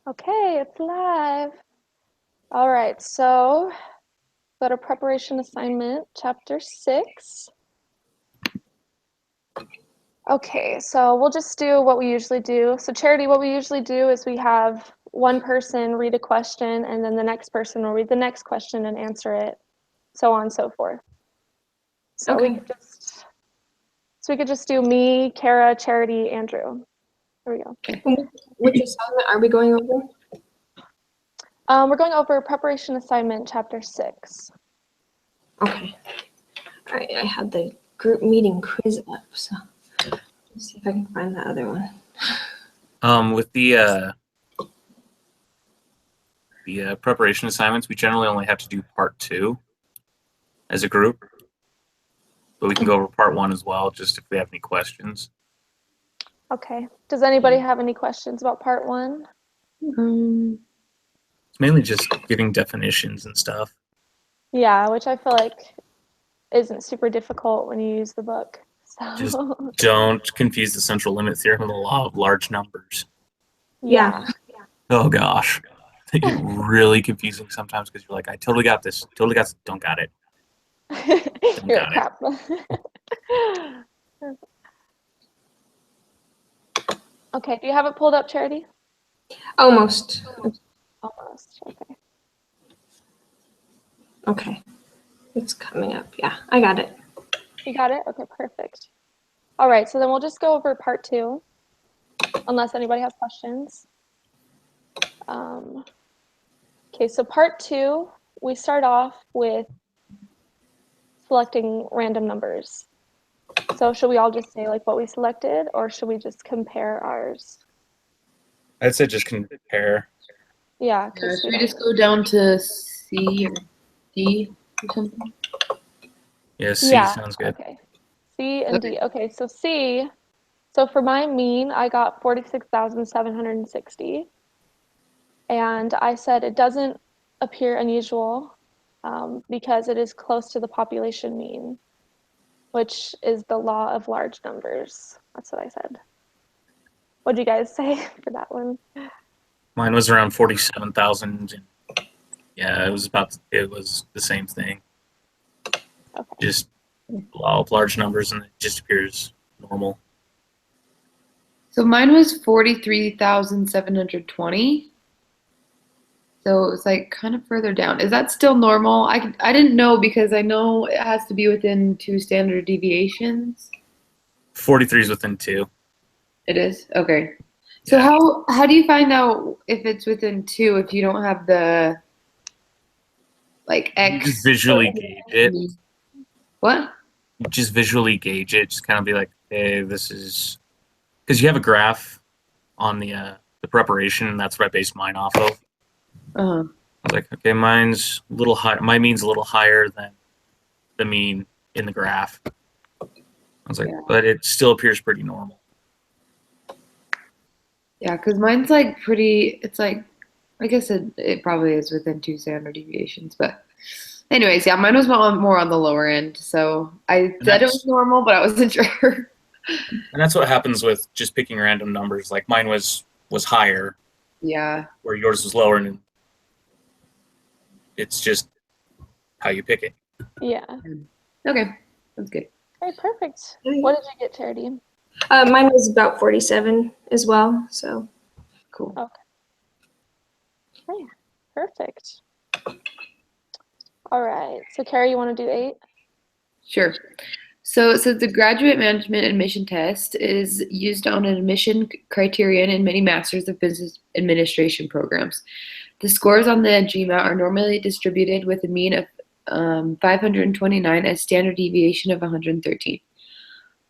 Okay, it's live. All right, so go to preparation assignment, chapter 6. Okay, so we'll just do what we usually do. So Charity, what we usually do is we have one person read a question and then the next person will read the next question and answer it, so on and so forth. So Okay. we could just do me, Kara, Charity, Andrew. There we go. Okay. Which assignment are we going over? We're going over preparation assignment, chapter 6. Okay. All right, I had the group meeting quiz up, so let's see if I can find the other one. With the preparation assignments, we generally only have to do part 2 as a group, but we can go over part 1 as well, just if we have any questions. Okay. Does anybody have any questions about part 1? It's mainly just giving definitions and stuff. Yeah, which I feel like isn't super difficult when you use the book. So. Just don't confuse the central limit theorem with the law of large numbers. Yeah. Oh gosh. They get really confusing sometimes because you're like, I totally got this. Don't got it. You're like, crap. Okay, do you have it pulled up, Charity? Almost. Almost, okay. Okay. It's coming up. Yeah, I got it. You got it? Okay, perfect. All right, so then we'll just go over part 2, unless anybody has questions. Okay, so part 2, we start off with selecting random numbers. So should we all just say like what we selected, or should we just compare ours? I'd say just compare. Yeah. Should we just go down to C or D or something? Yeah, C sounds good. Okay. C and D. Okay, so C. So for my mean, I got 46,760. And I said it doesn't appear unusual because it is close to the population mean, which is the law of large numbers. That's what I said. What did you guys say for that one? Mine was around 47,000. Yeah, it was the same thing. Okay. Just law of large numbers, and it just appears normal. So mine was 43,720. So it was like kind of further down. Is that still normal? I didn't know because I know it has to be within 2 standard deviations. 43 is within 2. It is? Okay. So Yeah. how do you find out if it's within 2 if you don't have the like X? You just visually gauge it. What? You just visually gauge it. Just kind of be like, hey, this is because you have a graph on the preparation, and that's what I based mine off of. Uh-huh. I was like, okay, mine's a little high. My mean's a little higher than the mean in the graph. I was like, but it still appears pretty normal. Yeah, because mine's like pretty, it's like, I guess it probably is within 2 standard deviations, but anyways, yeah, mine was more on the lower end, so I said it was normal, but I wasn't sure. And that's what happens with just picking random numbers. Like mine was higher. Yeah. Where yours was lower, and it's just how you pick it. Yeah. Okay, that's good. Okay, perfect. What did you get, Charity? Mine was about 47 as well, so. Cool. Okay. Okay, perfect. All right, so Carrie, you want to do 8? Sure. So the graduate management admission test is used on an admission criterion in many Masters of Business Administration programs. The scores on the GMAT are normally distributed with a mean of 529 as standard deviation of 113.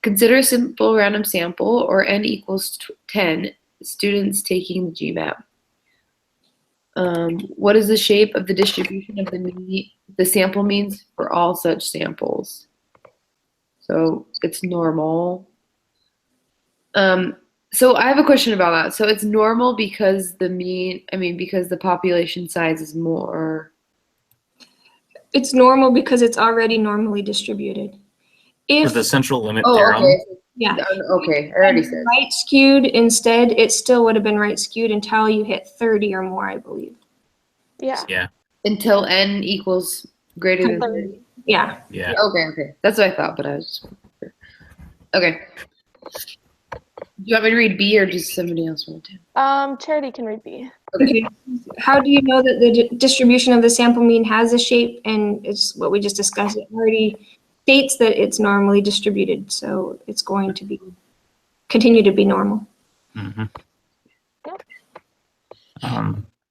Consider a simple random sample, or n equals 10 students taking the GMAT. What is the shape of the distribution of the sample means for all such samples? So it's normal. So I have a question about that. So it's normal because because the population size is more. It's normal because it's already normally distributed. For the central limit theorem. Okay. Yeah. Okay, I already said. Right skewed instead, it still would have been right skewed until you hit 30 or more, I believe. Yeah. Yeah. Until n equals greater than 30. Yeah. Yeah. Okay. That's what I thought, but I was just okay. Do you want me to read B or does somebody else want to? Charity can read B. Okay. How do you know that the distribution of the sample mean has a shape? And it's what we just discussed. It already states that it's normally distributed, so it's going to be continue to be normal. hmm Yep.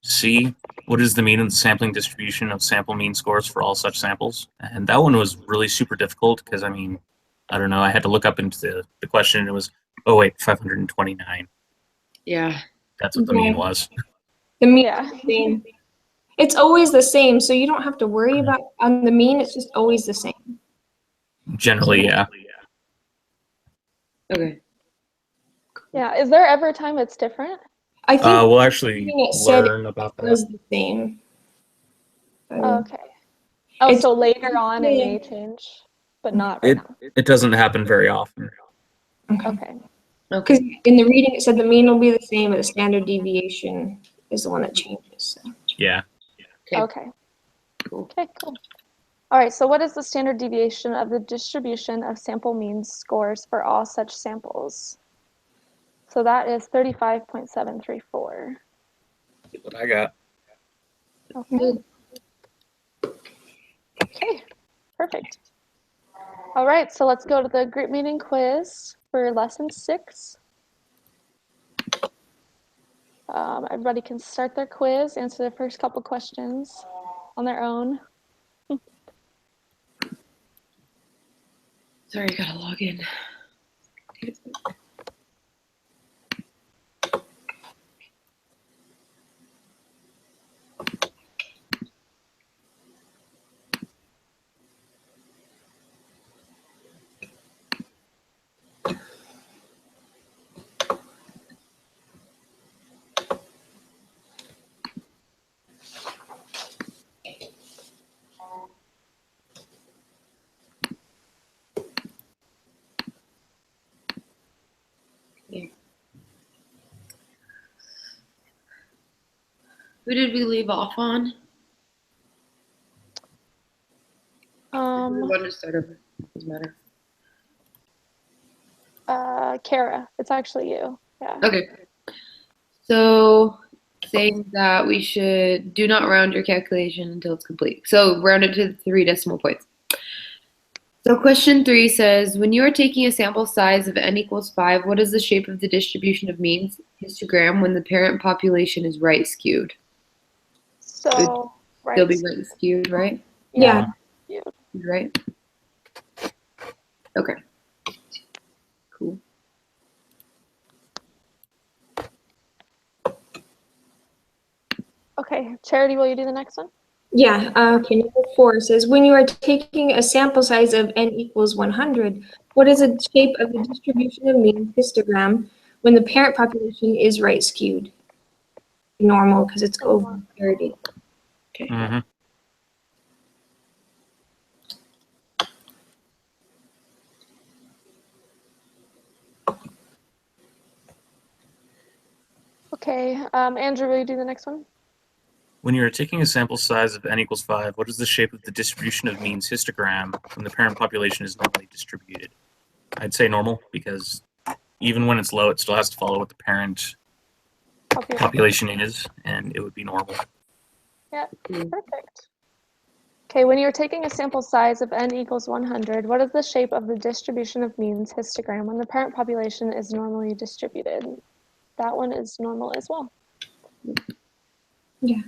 C, what is the mean of the sampling distribution of sample mean scores for all such samples? And that one was really super difficult because, I mean, I don't know. I had to look up into the question. And it was, oh, wait, 529. Yeah. That's what the mean was. The mean Yeah. is the same. It's always the same, so you don't have to worry about on the mean. It's just always the same. Generally, yeah. Okay. Yeah. Is there ever a time it's different? I think We'll actually it said learn about it that. was the same. Okay. Oh, It's- so later on it may change, but not right now. It doesn't happen very often. Okay. Because in the reading, it said the mean will be the same, but the standard deviation is the one that changes. So. Yeah. Okay. Cool. Okay, cool. All right, so what is the standard deviation of the distribution of sample mean scores for all such samples? So that is 35.734. What I got. Okay. Okay, perfect. All right, so let's go to the group meeting quiz for lesson 6. Everybody can start their quiz, answer the first couple questions on their own. Sorry, I gotta log in. Who did we leave off on? We want to start over. Doesn't matter. Kara, it's actually you. Yeah. Okay. So saying that we should do not round your calculation until it's complete. So round it to 3 decimal points. So question 3 says, when you are taking a sample size of n equals 5, what is the shape of the distribution of means histogram when the parent population is right skewed? So, right. They'll be right skewed, right? Yeah. Right? Okay. Cool. Okay, Charity, will you do the next one? Yeah. Okay. Number 4 says when you are taking a sample size of n equals 100, what is the shape of the distribution of mean histogram when the parent population is right skewed? Normal because it's over 30. Okay. Mm-hmm. Okay, Andrew, will you do the next one? When you are taking a sample size of n equals 5, what is the shape of the distribution of means histogram when the parent population is normally distributed? I'd say normal because even when it's low, it still has to follow what the parent population is, and it would be normal. Yeah, perfect. Okay, when you're taking a sample size of n equals 100, what is the shape of the distribution of means histogram when the parent population is normally distributed? That one is normal as well. Yeah.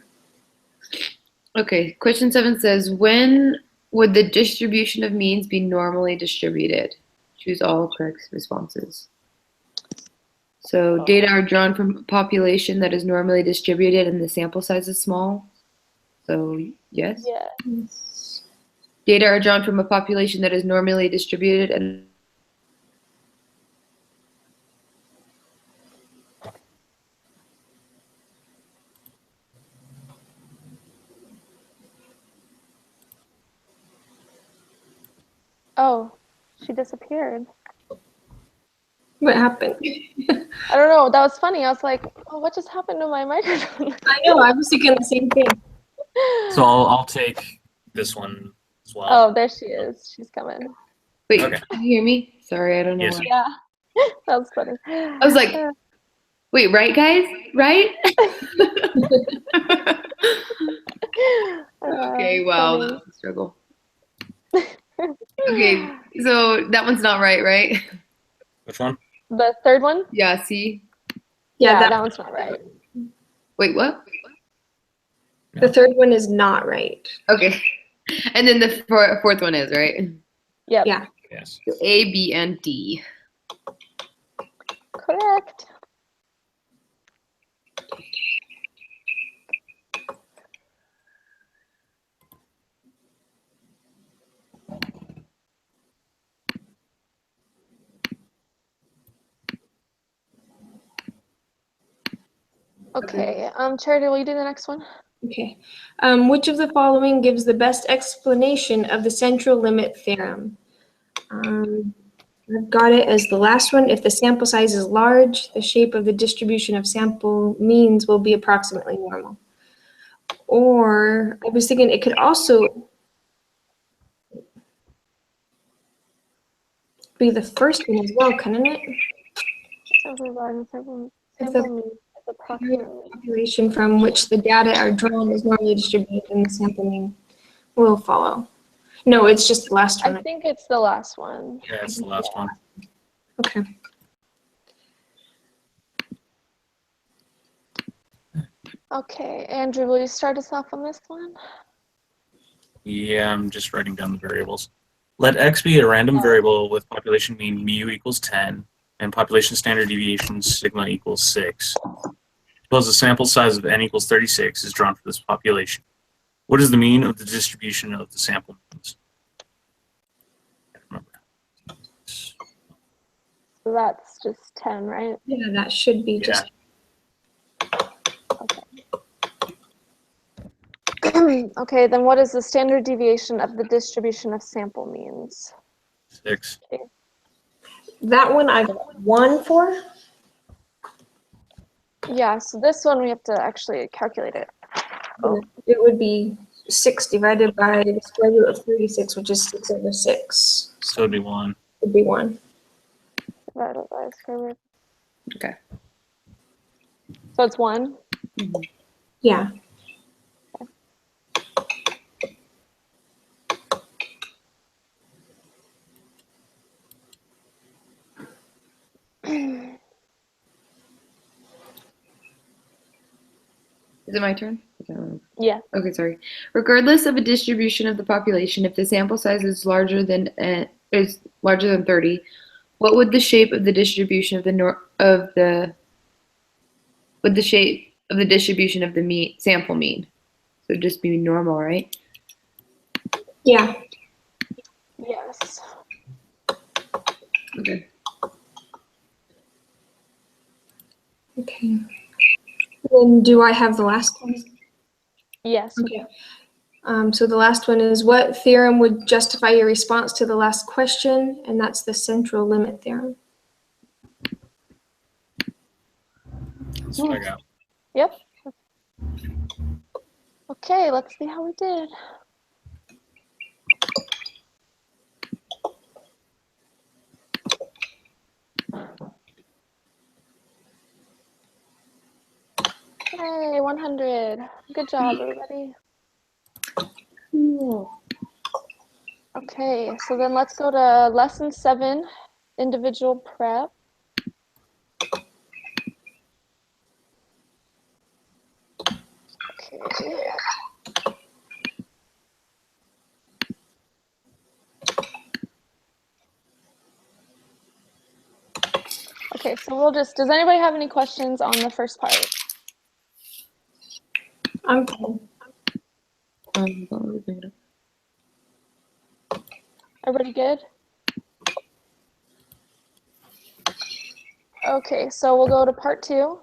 Okay, question 7 says, when would the distribution of means be normally distributed? Choose all correct responses. So data are drawn from a population that is normally distributed and the sample size is small. So yes. Yeah. Data are drawn from a population that is normally distributed and Oh, she disappeared. What happened? I don't know. That was funny. I was like, oh, what just happened to my microphone? I know, I was thinking the same thing. So I'll take this one as well. Oh, there she is. She's coming. Wait, Okay. can you hear me? Sorry, I don't know Yes. why. Yeah. That was funny. I was like, wait, right, guys? Right? Okay, wow, funny. that was a struggle. Okay, so that one's not right, right? Which one? The third one? Yeah, see? Yeah, that that one's not right. Wait, what? the third one is not right. Okay. And then the fourth one is, right? Yep. Yeah. Yes. So A, B, and D. Correct. Okay. Charity, will you do the next one? Okay. Which of the following gives the best explanation of the central limit theorem? I've got it as the last one. If the sample size is large, the shape of the distribution of sample means will be approximately normal. Or I was thinking it could also be the first one as well, couldn't it? Sample If the means approximately. population from which the data are drawn is normally distributed, then the sample mean will follow. No, it's just the last I one. think it's the last one. Yeah, it's the last one. Okay. Okay, Andrew, will you start us off on this one? Yeah, I'm just writing down the variables. Let x be a random variable with population mean mu equals 10 and population standard deviation sigma equals 6. Suppose the sample size of n equals 36 is drawn for this population. What is the mean of the distribution of the sample means? Can't remember. So that's just 10, right? Yeah, that should be just Okay, then what is the standard deviation of the distribution of sample means? 6. that one I got 1 for. Yeah, so this one we have to actually calculate it. Oh. It would be 6 divided by the square root of 36, which is 6 over 6. So it'd be 1. Would be 1. Divided by square root. Okay. So it's 1? Yeah. Is it my turn? Yeah. Okay, sorry. Regardless of a distribution of the population, if the sample size is larger than 30, what would the shape of the distribution of the distribution of the sample mean? So it'd just be normal, right? Yeah. Yes. Okay. Okay. Then do I have the last one? Yes. Okay. So the last one is what theorem would justify your response to the last question? And that's the central limit theorem. That's what I got. Yep. Okay, let's see how we did. Hey, 100. Good job, everybody. Okay, so then let's go to lesson 7, individual prep. Okay. Okay, so we'll just, does anybody have any questions on the first part? I'm fine. Everybody good? Okay, so we'll go to part 2.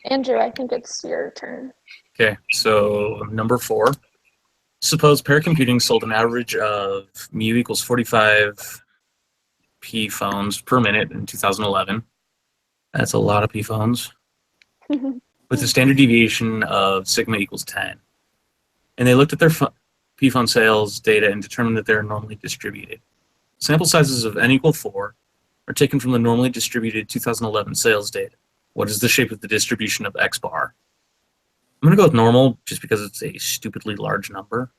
Andrew, I think it's your turn. Okay, so number 4. Suppose pair computing sold an average of mu equals 45 p phones per minute in 2011. That's a lot of p phones with a standard deviation of sigma equals 10. And they looked at their p phone sales data and determined that they're normally distributed. Sample sizes of n equal 4 are taken from the normally distributed 2011 sales data. What is the shape of the distribution of x bar? I'm going to go with normal just because it's a stupidly large number.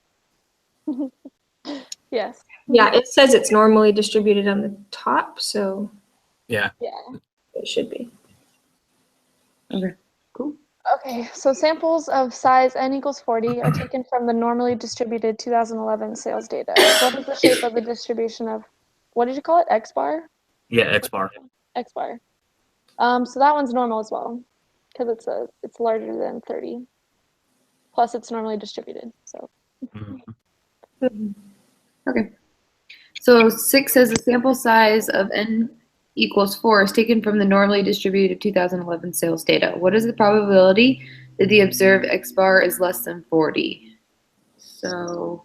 Yes. Yeah, it says it's normally distributed on the top, so Yeah. Yeah. it should be. Okay, cool. Okay, so samples of size n equals 40 are taken from the normally distributed 2011 sales data. What is the shape of the distribution of, what did you call it, X bar? Yeah, x bar. X bar. So that one's normal as well, because it's larger than 30. Plus, it's normally distributed. So Mhm. Okay. So 6 says the sample size of n equals 4 is taken from the normally distributed 2011 sales data. What is the probability that the observed x bar is less than 40? So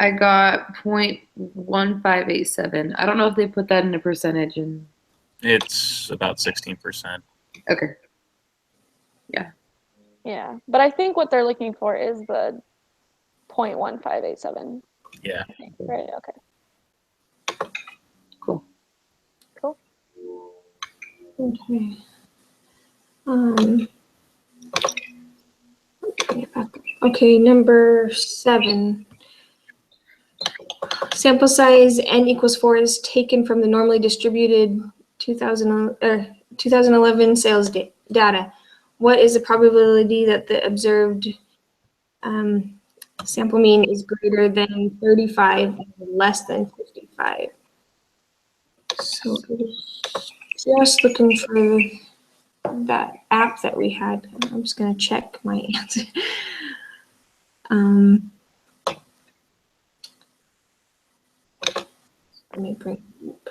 I got 0.1587. I don't know if they put that in a percentage. It's about 16%. Okay. yeah, but I think what they're looking for is the 0.1587. Yeah. Right. Okay. Cool. Cool. Okay. Okay, number 7. Sample size n equals 4 is taken from the normally distributed 2011 sales data. What is the probability that the observed sample mean is greater than 35 and less than 55? So just looking for that app that we had. I'm just going to check my answer. Let me bring it up.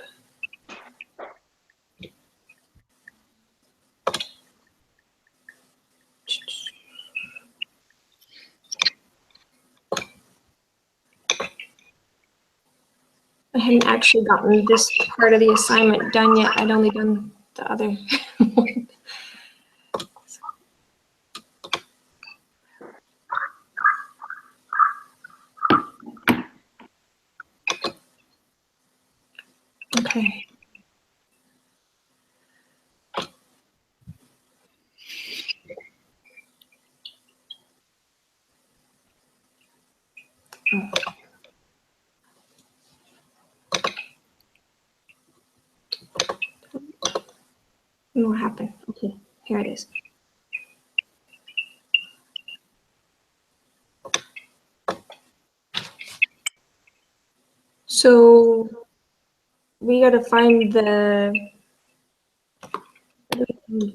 I hadn't actually gotten this part of the assignment done yet. I'd only done the other one. Okay. What happened? Okay, here it is. So we got to find the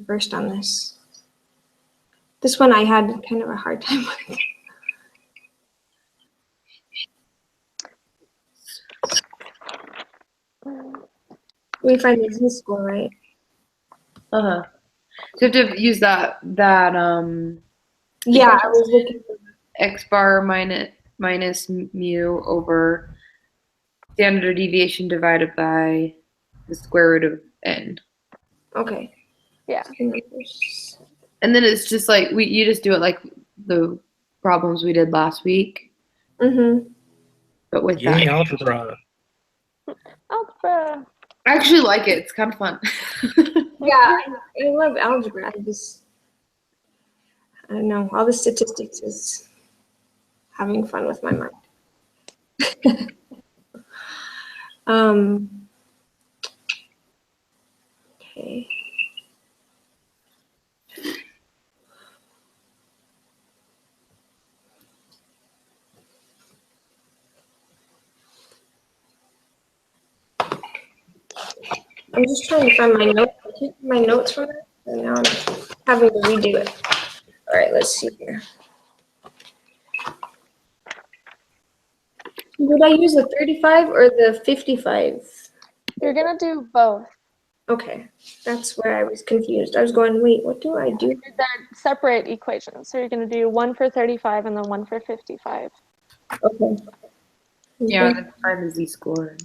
first on this. This one I had kind of a hard time with. We find the z-score, right? Uh-huh. So you have to use that Yeah, I was looking for x bar minus mu over standard deviation divided by the square root of n. okay. Yeah. And then it's just like you just do it like the problems we did last week, Mm-hmm. but with Yay, that. algebra. Algebra. I actually like it. It's kind of fun. Yeah, I love algebra. I don't know. All the statistics is having fun with my mind. Okay. I'm just trying to find my notes. I took my notes from it, and now I'm having to redo it. All right, let's see here. Would I use the 35 or the 55? You're gonna do both. Okay, that's where I was confused. I was going, wait, what do I do? They're separate equations. So you're gonna do one for 35 and then one for 55. Okay. Yeah, and then find the z-score.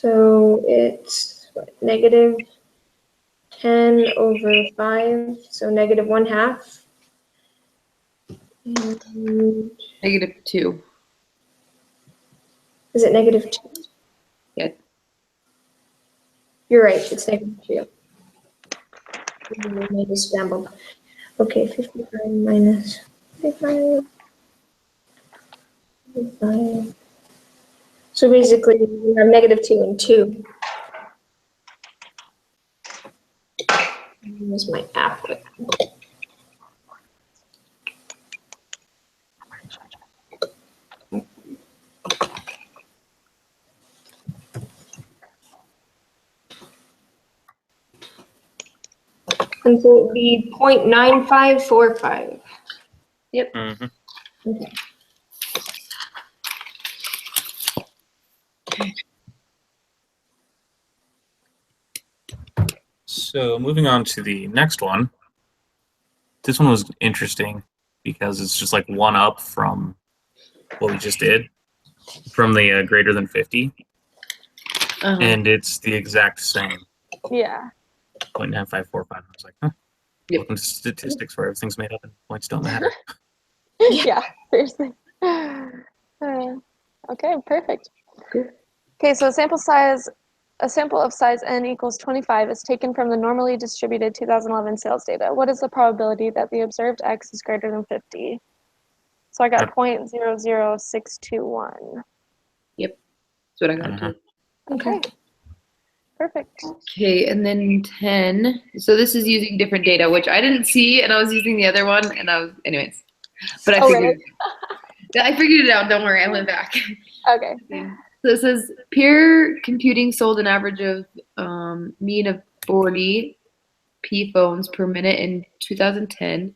So it's what, negative 10 over 5, so negative 1/2. And -2. is it negative 2? Yeah. You're right, it's negative 2. I just scrambled. Okay, 55 minus 55. 55. So basically, we have negative 2 and 2. Here's my applet. And so it would be 0.9545. Mhm. Okay. So moving on to the next one. This one was interesting because it's just like one up from what we just did, from the greater than 50, Uh-huh. and it's the exact same, Yeah. 0.9545. I was like, huh. Yep. Welcome to statistics where everything's made up and points don't matter. Yeah, seriously. Okay, perfect. Cool. Okay, so a sample of size n equals 25 is taken from the normally distributed 2011 sales data. What is the probability that the observed x is greater than 50? So I got 0.00621. That's what I got Uh-huh. too. Okay, perfect. Okay, and then 10. So this is using different data, which I didn't see, and I was using the other one, and anyways. But Oh, really? I figured it out. Don't worry, I went back. Okay. So it says peer computing sold an average of mean of 40 P phones per minute in 2010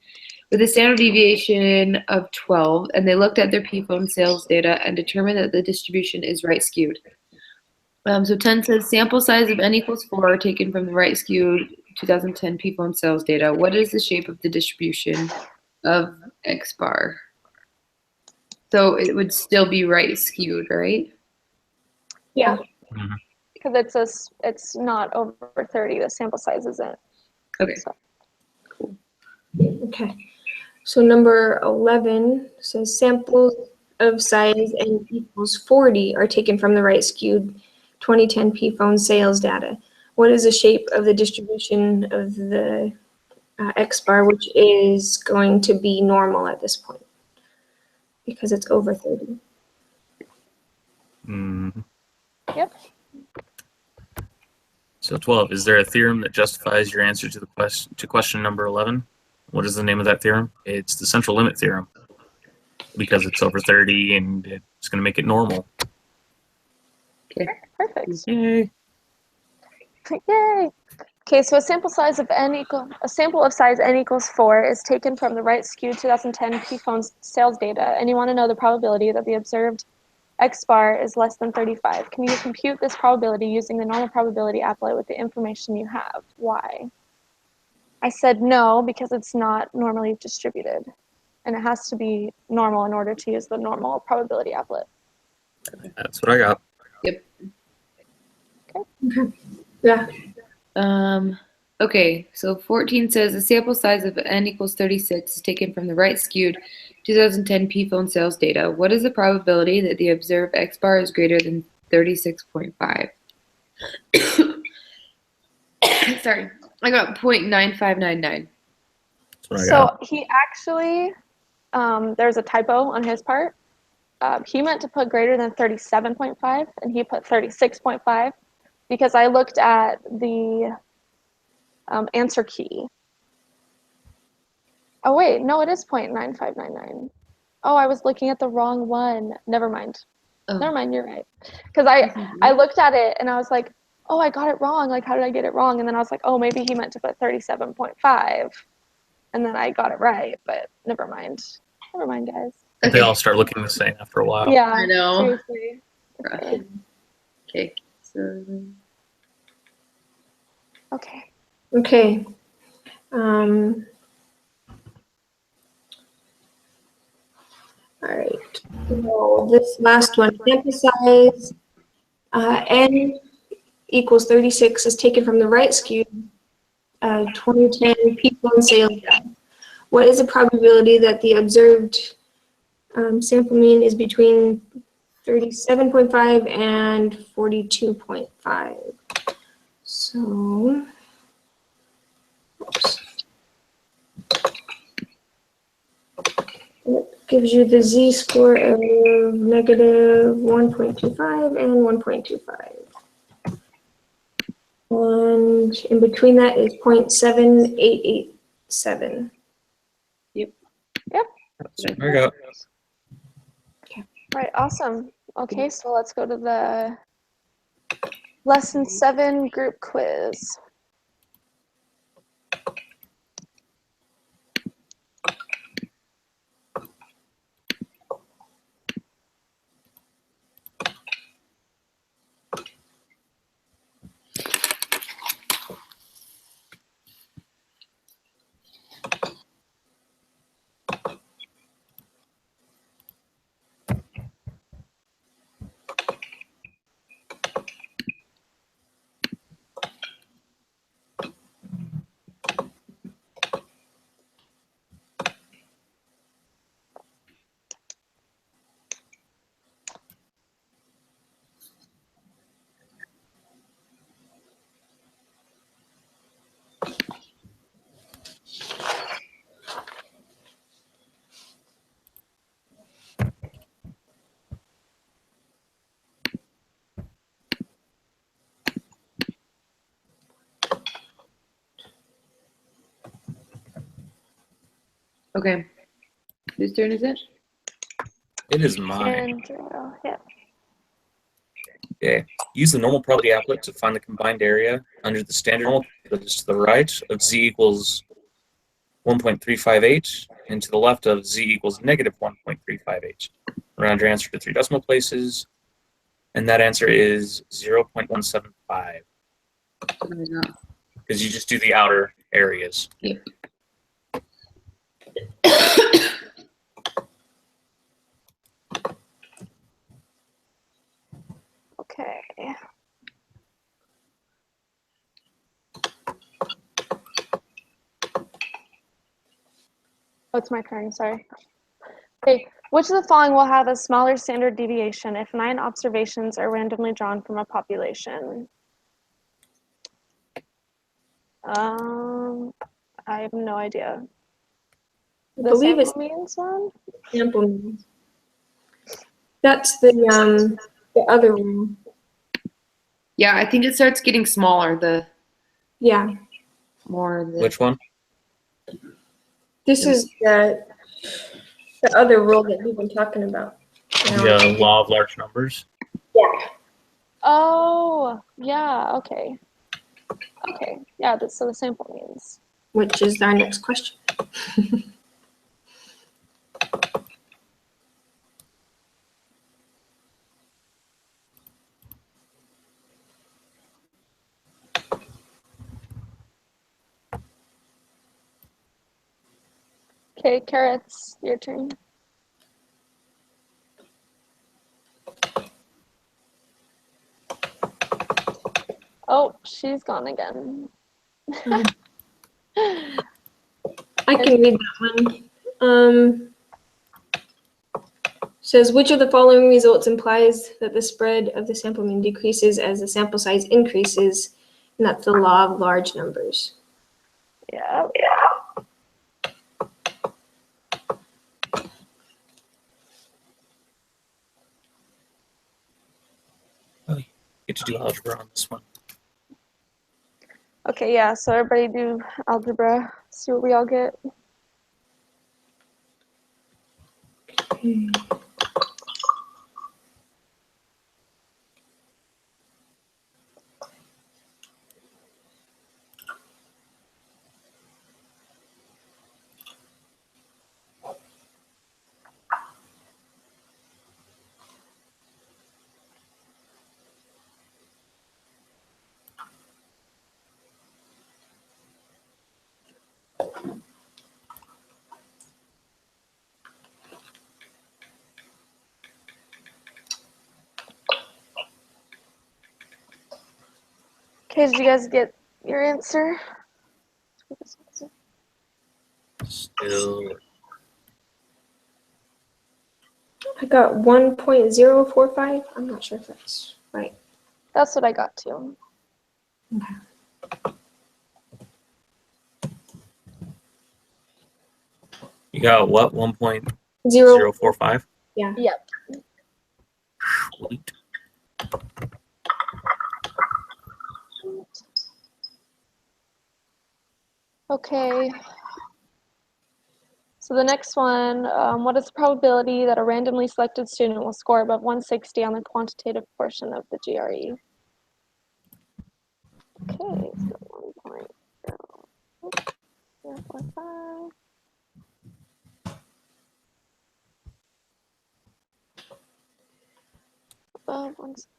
with a standard deviation of 12, and they looked at their P phone sales data and determined that the distribution is right skewed. So 10 says sample size of n equals 4 taken from the right skewed 2010 P phone sales data. What is the shape of the distribution of X bar? So it would still be right skewed, right? Yeah. Because it's not over 30, the sample size isn't. Okay. So, Okay. So number 11 says samples of size n equals 40 are taken from the right skewed 2010 P phone sales data. What is the shape of the distribution of the X bar, which is going to be normal at this point because it's over 30? Mhm. Yep. So 12, is there a theorem that justifies your answer to question number 11? What is the name of that theorem? It's the central limit theorem because it's over 30 and it's going to make it normal. Perfect. Yay. Yay. Okay, so a sample of size n equals 4 is taken from the right skewed 2010 P phone sales data, and you want to know the probability that the observed X bar is less than 35. Can you compute this probability using the normal probability applet with the information you have? Why? I said no because it's not normally distributed, and it has to be normal in order to use the normal probability applet. That's what I got. Yep. Yeah. Okay, so 14 says the sample size of n equals 36 is taken from the right skewed 2010 P phone sales data. What is the probability that the observed X bar is greater than 36.5? Sorry, I got 0.9599. That's what I So got. he actually, there's a typo on his part. He meant to put greater than 37.5, and he put 36.5 because I looked at the answer key. Oh, wait, no, it is 0.9599. Oh, I was looking at the wrong one. Never mind. Oh. Never mind, you're right. Because I looked at it, and I was like, oh, I got it wrong. Like, how did I get it wrong? And then I was like, oh, maybe he meant to put 37.5. And then I got it right, but never mind. Never mind, guys. They all start looking the same after a while. Yeah, I know. seriously. Okay, so Okay. Okay. All right. So this last one, sample size n equals 36 is taken from the right skewed 2010 people and sales data. What is the probability that the observed sample mean is between 37.5 and 42.5? So, oops. It gives you the z-score of negative 1.25 and 1.25. And in between that is 0.7887. That's what I got. Right, awesome. Okay, so let's go to the lesson 7 group quiz. Okay. Whose turn is it? It is mine. And yeah. Okay. Use the normal probability applet to find the combined area under the standard normal that is to the right of z equals 1.358 and to the left of z equals negative 1.358. Round your answer to 3 decimal places, and that answer is 0.175 because you just do the outer areas. Yep. Okay. Oh, it's my turn, sorry. Okay, which of the following will have a smaller standard deviation if 9 observations are randomly drawn from a population? I have no idea. I The believe it's sample means one? sample means. That's the other one. Yeah, I think it starts getting smaller the Yeah. more the. Which one? This is the other rule that we've been talking about. The law of large numbers. Yeah. Oh, yeah, okay. Okay, yeah, so the sample means. Which is our next question. Okay, Carrots, your turn. Oh, she's gone again. I can read that one. Says, which of the following results implies that the spread of the sample mean decreases as the sample size increases? And that's the law of large numbers. Yeah. Get to do algebra on this one. Okay, yeah, so everybody do algebra. See what we all get. Okay, did you guys get your answer? Still, I got 1.045. I'm not sure if that's right. That's what I got too. you got what? 1.045? Yeah. Yep. Sweet. Okay. So the next one, what is the probability that a randomly selected student will score above 160 on the quantitative portion of the GRE? Okay, so 1.045. Above 160.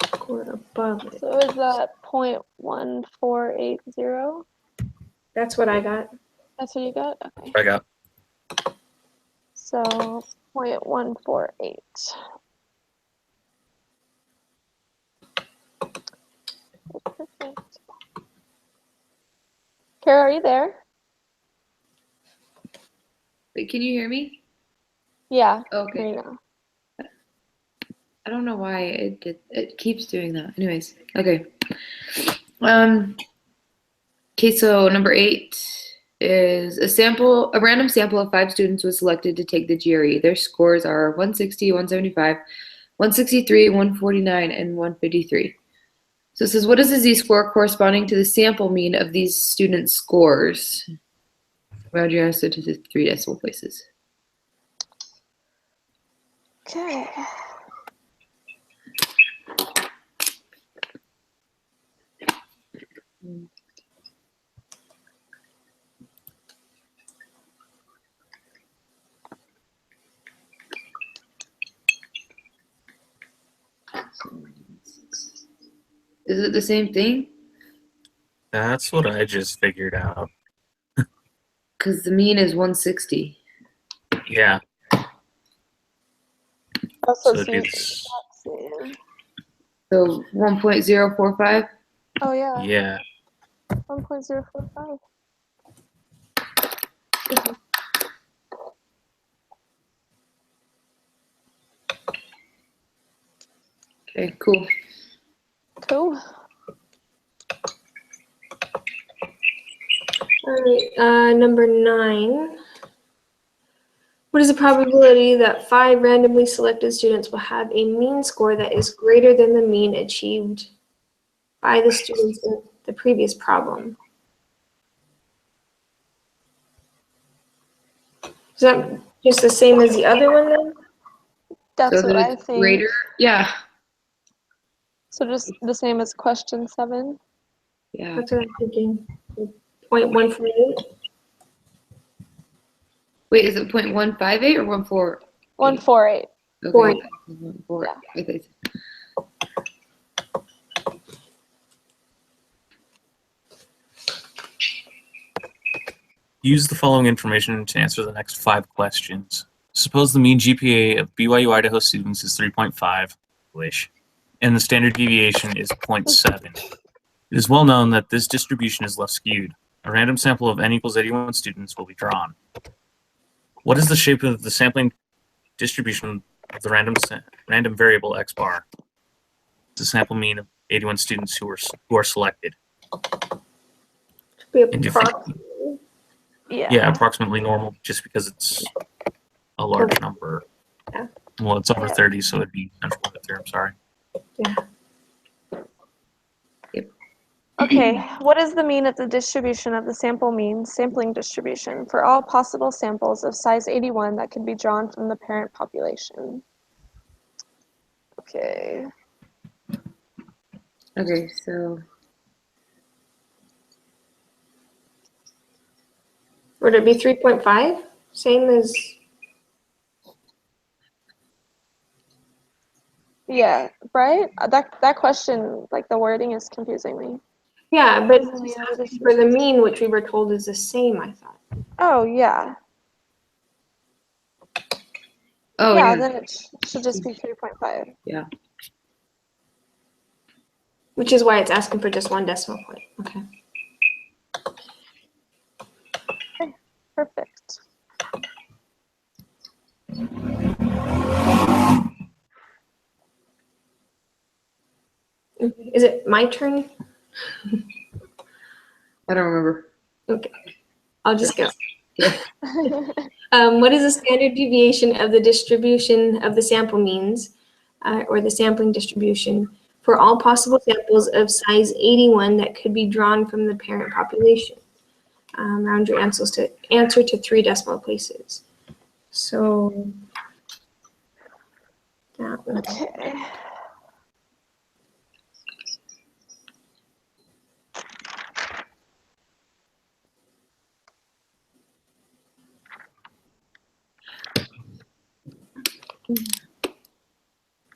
Score above it. So is that 0.1480? That's what I got. That's what you got? Okay. I got. So 0.148. Perfect. Kara, are you there? Wait, can you hear me? Yeah. Okay. There you go. I don't know why it keeps doing that. Anyways, okay. Okay, so number 8 is a random sample of 5 students was selected to take the GRE. Their scores are 160, 175, 163, 149, and 153. So it says, what is the z-score corresponding to the sample mean of these students' scores? Round your answer to the 3 decimal places. Okay. Is it the same thing? That's what I just figured out. Because the mean is 160. Yeah. Also, So see, it's So 1.045. oh yeah, yeah. 1.045. Okay, cool. Cool. All right, number 9. What is the probability that 5 randomly selected students will have a mean score that is greater than the mean achieved by the students in the previous problem? Is that just the same as the other one then? That's So what that I it's think. greater. Yeah. So just the same as question 7. Yeah. That's what I'm thinking. 0.148. Wait, is it 0.158 or 1.4? 148. Okay. Four. 1.4. Yeah. Okay. Use the following information to answer the next 5 questions. Suppose the mean GPA of BYU Idaho students is 3.5, and the standard deviation is 0.7. It is well known that this distribution is left skewed. A random sample of n equals 81 students will be drawn. What is the shape of the sampling distribution of the random variable x bar? The sample mean of 81 students who are selected. Be And if you- approximately. Yeah, approximately normal, just because it's a large number. Yeah. Well, it's over Yeah. 30, so it'd be central limit theorem. Sorry. Yeah. Okay, what is the mean of the distribution of the sample mean sampling distribution for all possible samples of size 81 that can be drawn from the parent population? Okay. Okay, so Would it be 3.5? Same as, Yeah, right? That question, like the wording is confusing me. yeah, but What is the mean of the for distribution? the mean, which we were told is the same, I thought. Oh, yeah. oh yeah, yeah. then it should just be 3.5. Yeah. which is why it's asking for just 1 decimal point. Okay. Perfect. Is it my turn? I don't remember. Okay, I'll just go. Yeah. What is the standard deviation of the distribution of the sample means, or the sampling distribution, for all possible samples of size 81 that could be drawn from the parent population? Round your answer to 3 decimal places. So that one. Okay.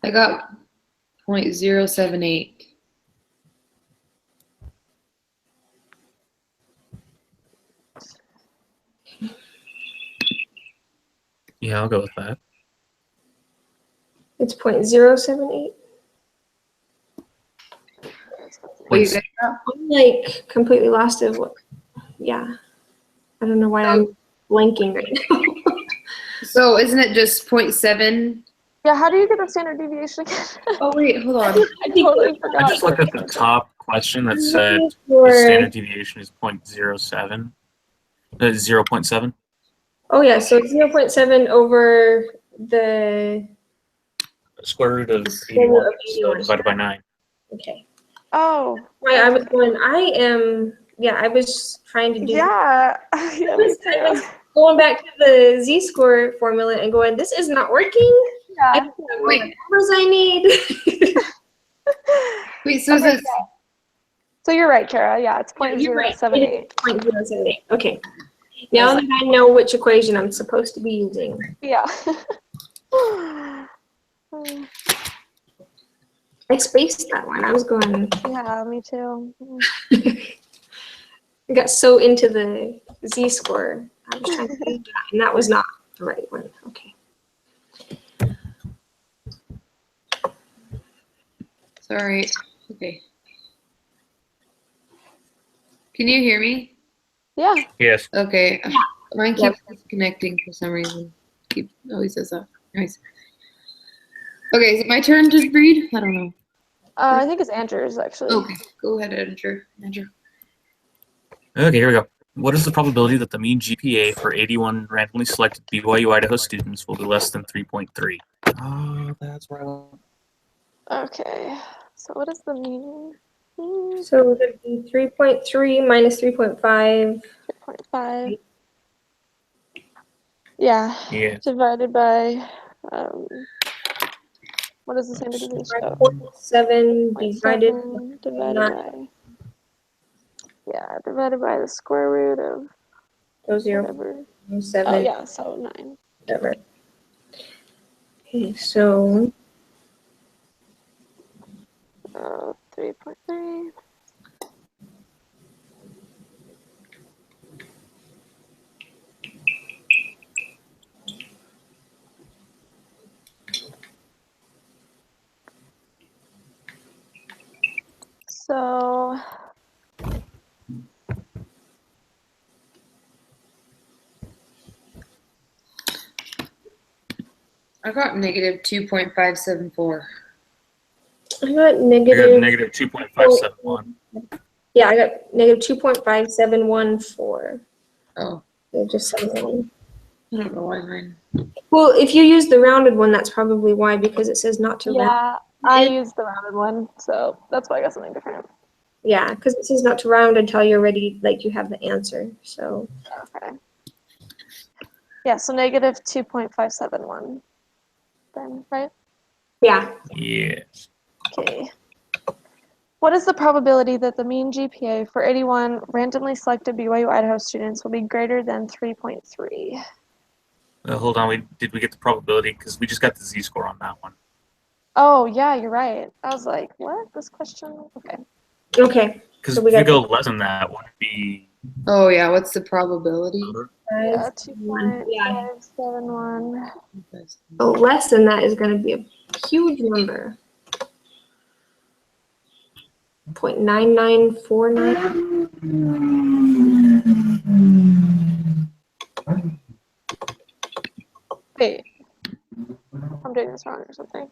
I got 0.078. Yeah, I'll go with that. It's 0.078. What you Points- guys got? I'm like completely lost of what. Yeah, I don't know why I'm blanking right now. So isn't it just 0.7? Yeah, how do you get the standard deviation again? Oh wait, hold on. I totally I forgot. just looked at the top question that said the For- standard deviation is 0.07. 0.7. Oh yeah, so 0.7 over the, Square root of Square root 81, of so 81. divided by 9. okay. Oh, Right, I was going, I was trying to do. yeah. Yeah, me I was too. going back to the z-score formula and going, this is not working. I Yeah. don't have all the numbers I need. Wait, so is Okay, it So you're right, Kara. Yeah, it's You're right. 0.078. 0.078. Okay. Now that I know which equation I'm supposed to be using. Yeah. I spaced that one. I was going, Yeah, me too. I got so into the z-score. I was trying to do that, and that was not the right one. Okay. sorry? Okay. Can you hear me? Yeah. Yes. Okay. Mine Yep. keeps disconnecting for some reason. Always says that. Nice. Okay, is it my turn to read? I don't know. I think it's Andrew's actually. Okay, go ahead, Andrew. Okay, here we go. What is the probability that the mean GPA for 81 randomly selected BYU Idaho students will be less than 3.3? Oh, that's where I went. Okay. So what is the mean? So it would be 3.3 minus 3.5. 3.5. Yeah. Yeah. Divided by, what is the standard deviation? 5.7 divided 0.7 divided by, yeah, divided by the square root of by 0. whatever. 7. Oh, yeah, so 9. Whatever. Okay, so 3.3. So I got negative 2.574. I got I negative. got negative 2.571. Yeah, I got negative 2.5714. Oh, So just 7. I don't know why mine. Well, if you use the rounded one, that's probably why, because it says not to round. yeah, I used the rounded one, so that's why I got something different. Yeah, because it says not to round until you're ready, like you have the answer. So Okay. Yeah, so negative 2.571 then, right? yeah, Yes. Okay. What is the probability that the mean GPA for 81 randomly selected BYU Idaho students will be greater than 3.3? Hold on. Did we get the probability? Because we just got the z-score on that one. Oh, yeah, you're right. I was like, what? This question? Okay. okay. Because So we if you got go less than that, would it be? Oh yeah, what's the probability? Yeah, 5, 2.571. Oh, less than that is going to be a huge number. 0.9949. Wait, I'm doing this wrong or something.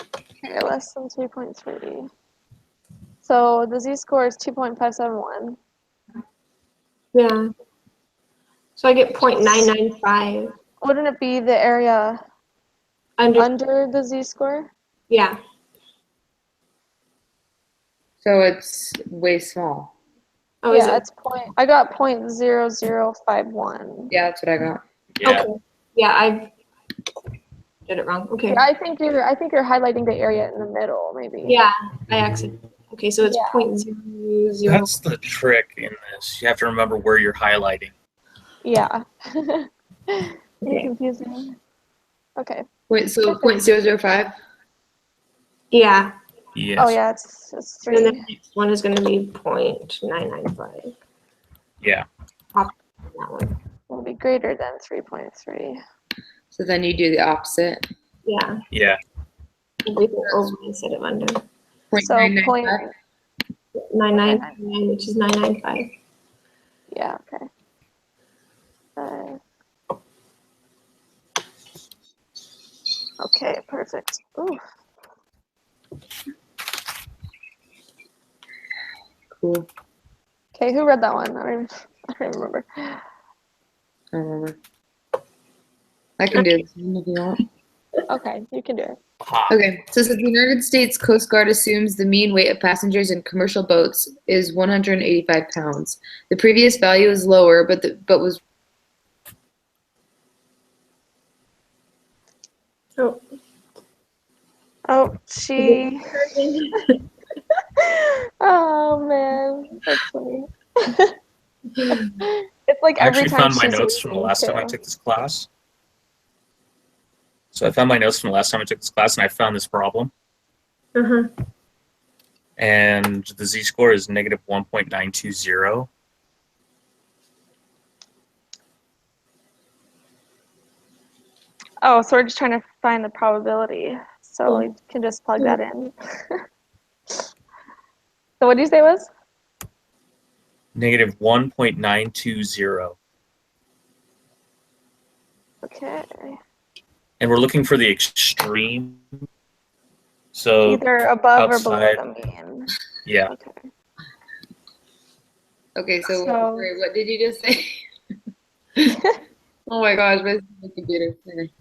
Okay, less than 3.3. So the z-score is 2.571. Yeah. So I get 0.995. Wouldn't it be the area under the z-score? Yeah. So it's way small. Oh, is Yeah, it? it's I got 0.0051. Yeah, that's what I got. Yeah. Okay. Yeah, I did it wrong. Okay. Yeah, I think you're highlighting the area in the middle, maybe. Yeah, I accidentally. Okay, so it's Yeah. 0.00. That's the trick in this. You have to remember where you're highlighting. Yeah. Okay. Confusing. Okay. Wait, so Perfect. 0.005? Yeah. Yes. Oh yeah, it's And then 3. the next one is going to be 0.995. Yeah. That one. Will be greater than 3.3. So then you do the opposite. Yeah. Yeah. Everything over instead of under. So 0.995? 999, which is 995. Yeah, okay. Okay, perfect. Ooh. Cool. Okay, who read that one? I don't remember. I don't remember. I can do this one if you want. Okay, you can do it. Aha. Okay, so the United States Coast Guard assumes the mean weight of passengers in commercial boats is 185 pounds. The previous value is lower, but was Oh. Oh, she. Oh man, that's funny. It's like I every actually time found my she's notes from the losing, last time I too. took this class. So I found my notes from the last time I took this class, and I found this problem. Uh-huh. And the z-score is negative 1.920. Oh, so we're just trying to find the probability. So Cool. we can just plug that in. So what did you say it was? Negative 1.920. Okay. And we're looking for the extreme. So Either above or below outside. the mean. Yeah. Okay. okay. So, So- sorry, what did you just say? Oh my gosh, my computer. Okay.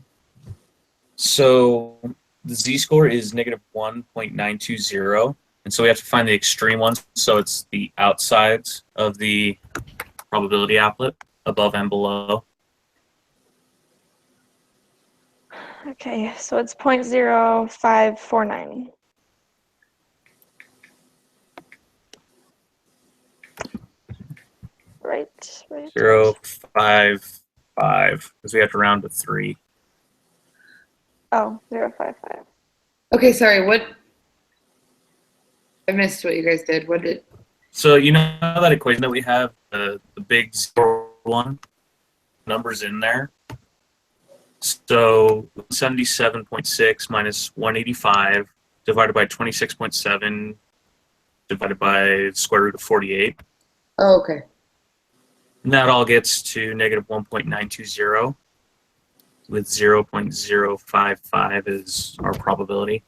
So the z-score is negative 1.920. And so we have to find the extreme ones. So it's the outsides of the probability applet, above and below. Okay, so it's 0.0549. Right. 0.55, because we have to round to 3. Oh, 0.55. Okay, sorry. What? I missed what you guys did. What did? So you know that equation that we have, the big 0 1, numbers in there. So 77.6 minus 185 divided by 26.7 divided by square root of 48. Oh, okay. And that all gets to negative 1.920, with 0.055 is our probability.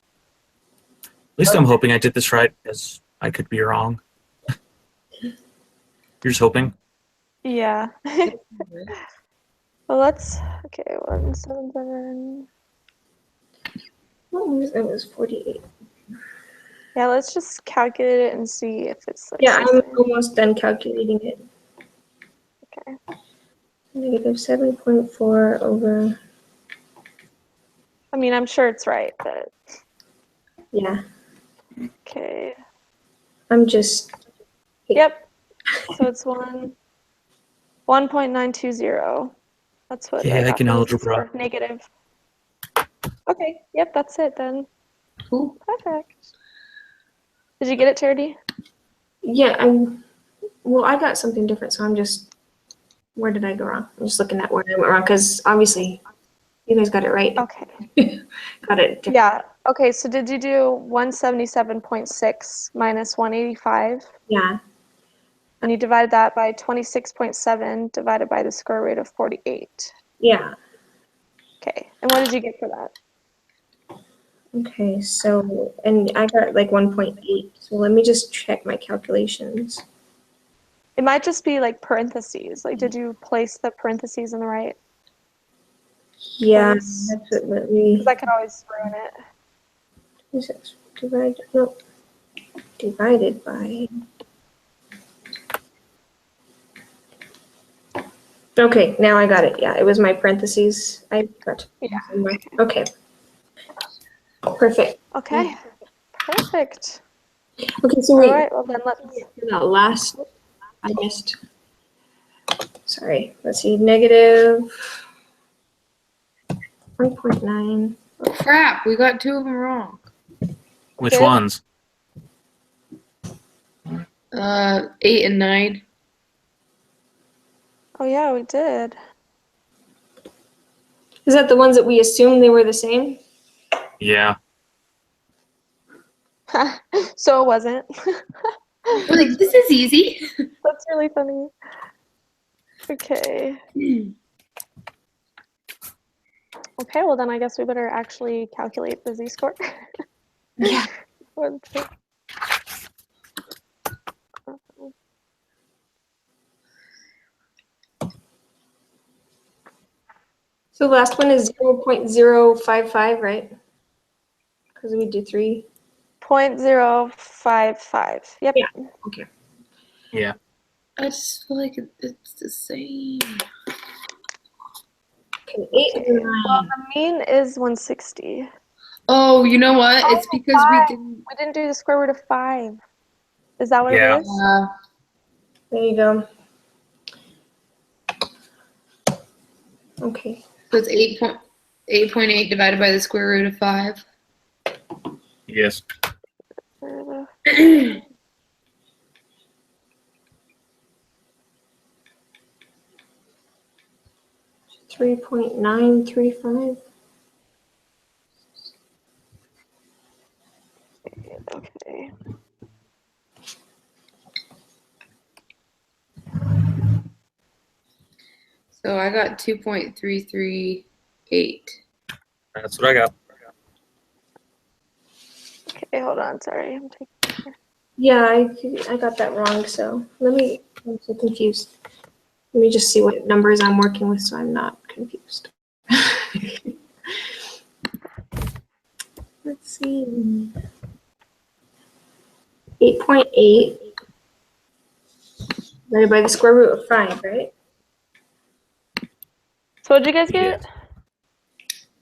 At least I'm hoping I did this right, as I could be wrong. You're just hoping? Yeah. Well, let's, okay, 177. It was 48. Yeah, let's just calculate it and see if it's like. Yeah, I'm something. almost done calculating it. Okay. Negative 7.4 over. I mean, I'm sure it's right, but Yeah, okay. I'm just. Yep. So it's 1.920. That's what I Yeah, I got can for the algebra. z-score. Negative. Okay. Yep, that's it then. Cool. Perfect. Did you get it, Charity? Yeah, well, I got something different, so I'm just. Where did I go wrong? I'm just looking at where I went wrong because obviously You guys got it right. Okay. Got it. Yeah. Okay, so did you do 177.6 minus 185? Yeah. And you divide that by 26.7 divided by the square root of 48. Yeah. Okay. And what did you get for that? Okay, so, and I got like 1.8. So let me just check my calculations. It might just be like parentheses. Like, did you place the parentheses in the right Yeah, place? that's what, let me, Because I could always ruin it. divided by. Okay, now I got it. Yeah, it was my parentheses. I got Yeah. Okay. Perfect. Okay. Perfect. Okay, so All wait, right. Well, then let's. that last, I missed. Sorry, let's see, negative 1.9. Crap, we got 2 of them wrong. Which Did? ones? 8 and 9. Oh, yeah, we did. Is that the ones that we assumed they were the same? Yeah. So it wasn't. We're like, this is easy. That's really funny. Okay. Okay, well, then I guess we better actually calculate the z-score. Yeah. 1, 2. So the last one is 0.055, right? Because we did 3. 0.055. Yep. Yeah. Okay. Yeah. I just feel like it's the same. Okay, 8 and Well, 9. the mean is 160. Oh, you know what? It's because we 5. didn't. We didn't do the square root of 5. Is that what Yeah. it is? There you go. Okay. So it's 8.8 divided by the square root of 5. Yes. 3.935. Okay. So I got 2.338. That's what I got. Okay, hold on. Sorry. Yeah, I got that wrong, so I'm so confused. Let me just see what numbers I'm working with so I'm not confused. Let's see. 8.8 divided by the square root of 5, right? So what did you guys get?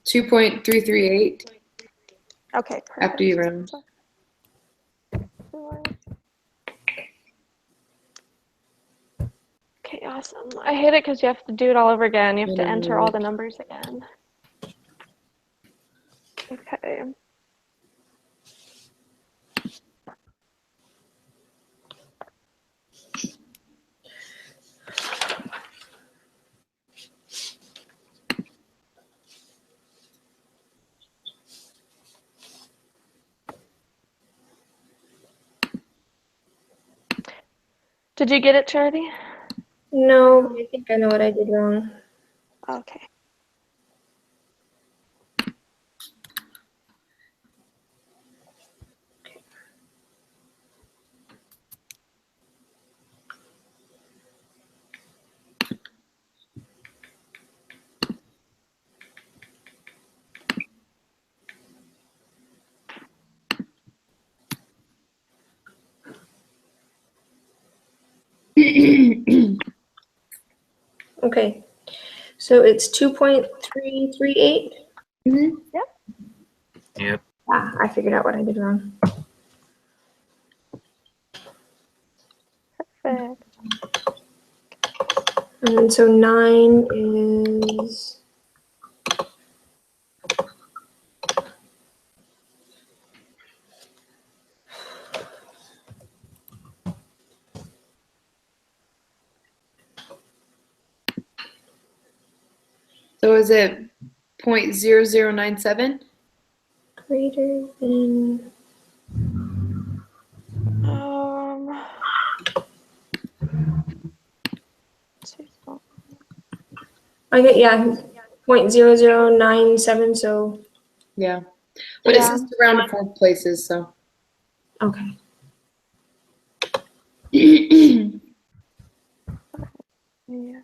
2.338 Okay, perfect. after you round. Okay, awesome. I hate it because you have to do it all over again. You have to I know. enter all the numbers again. Okay. Did you get it, Charity? No, I think I know what I did wrong. Okay. Okay, so it's 2.338. Mhm. Yep. Ah, I figured out what I did wrong. Perfect. And then so 9 is So is it .0097. Greater than. I get, yeah, 0.0097, so, Yeah. But it Yeah. says around to 4 places, so. okay. Yeah.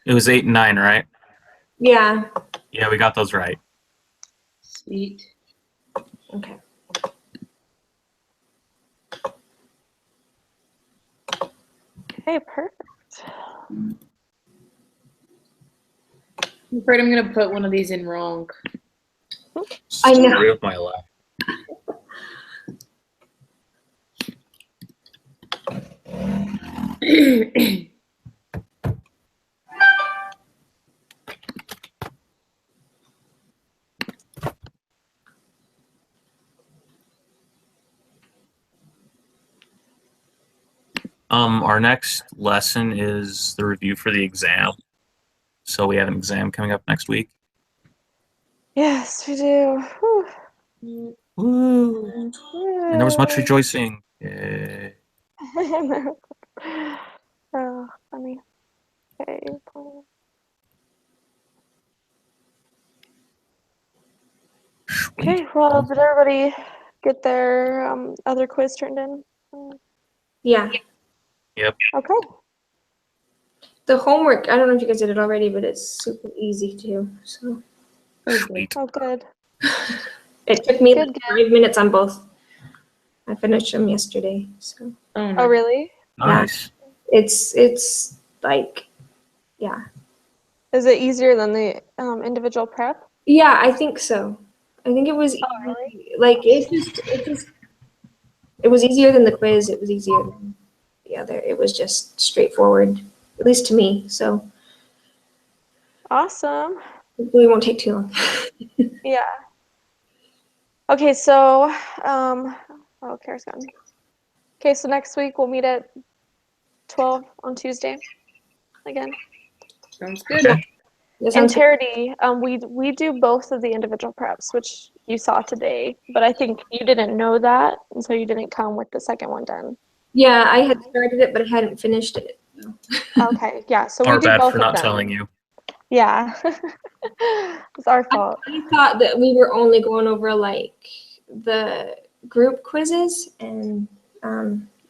It was 8 and 9, right? Yeah, Yeah, we got those right. Sweet. okay. Okay, perfect. I'm afraid I'm gonna put one of these in wrong. I know. Story of my life. Our next lesson is the review for the exam. So we have an exam coming up next week. Yes, we do. Whew. Woo! And there was much rejoicing. Yay. Oh, funny. Okay. Okay, well, did everybody get their other quiz turned in? Yeah. Okay. The homework, I don't know if you guys did it already, but it's super easy too. So Sweet. Oh, good. it took me Good, like 5 minutes on both. I finished them yesterday. So Oh, Oh, no. really? Nice. it's like, yeah. Is it easier than the individual prep? Yeah, I think so. I think it was Oh, really? easy. Like it was easier than the quiz. It was easier than the other. It was just straightforward, at least to me. So Awesome. hopefully it won't take too long. Yeah. Okay, so oh, Kara's gone. Okay, so next week we'll meet at 12 on Tuesday again. Sounds good. Okay. That And sounds good. Charity, we do both of the individual preps, which you saw today, but I think you didn't know that, and so you didn't come with the second one done. Yeah, I had started it, but I hadn't finished it. Okay, yeah, so we Our do bad both for of not them. telling you. Yeah. It's our fault. I thought that we were only going over like the group quizzes, and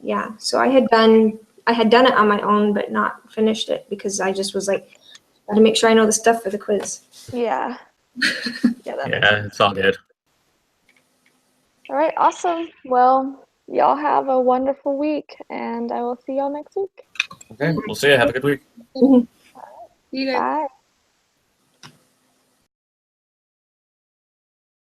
yeah, so I had done it on my own, but not finished it because I just was like, gotta make sure I know the stuff for the quiz. Yeah. Yeah, that makes Yeah, sense. it's all good. All right, awesome. Well, y'all have a wonderful week, and I will see y'all next week. Okay, we'll see you. Have a good week. See you guys. Bye.